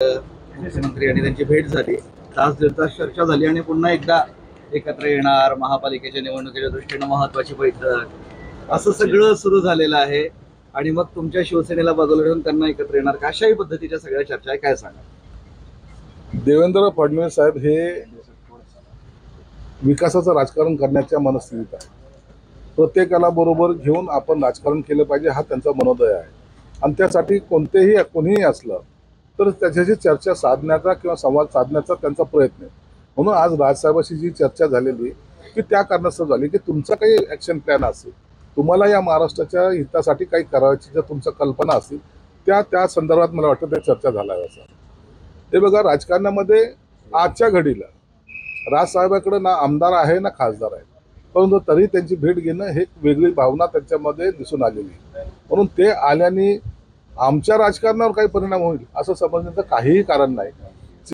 मुख्यमंत्री आणि त्यांची भेट झाली, तास दीड तास चर्चा झाली आणि पुन्हा एकदा एकत्र येणार, महापालिकेच्या निवडणुकीच्या दृष्टीनं महत्वाची बैठक, असं सगळं सुरू झालेलं आहे. आणि मग तुमच्या शिवसेनेला बाजूला ठेवून त्यांना एकत्र येणार का, अशाही पद्धतीच्या सगळ्या चर्चा आहे, काय सांगा? देवेंद्र फडणवीस साहेब हे विकासाचं राजकारण करण्याच्या मनस्थितीत आहे. प्रत्येकाला बरोबर घेऊन आपण राजकारण केलं पाहिजे, हा त्यांचा मनोदय आहे. आणि त्यासाठी कोणीही असलं तर त्याच्याशी चर्चा साधण्याचा किंवा संवाद साधण्याचा त्यांचा प्रयत्न आहे. म्हणून आज राजसाहेबांशी जी चर्चा झालेली की त्या कारणास्तव झाली की तुमचा काही ॲक्शन प्लॅन असेल, तुम्हाला या महाराष्ट्राच्या हितासाठी काही करायची जर तुमच्या कल्पना असतील त्या संदर्भात मला वाटतं त्या चर्चा झाल्या असं. हे बघा, राजकारणामध्ये आजच्या घडीला राजसाहेबांकडे ना आमदार आहे ना खासदार आहे, परंतु तरी त्यांची भेट घेणं हे वेगळी भावना त्यांच्यामध्ये दिसून आलेली आहे. म्हणून ते आल्याने आमच्या राजकारणावर काही परिणाम होईल असं समजण्याचं काहीही कारण नाही.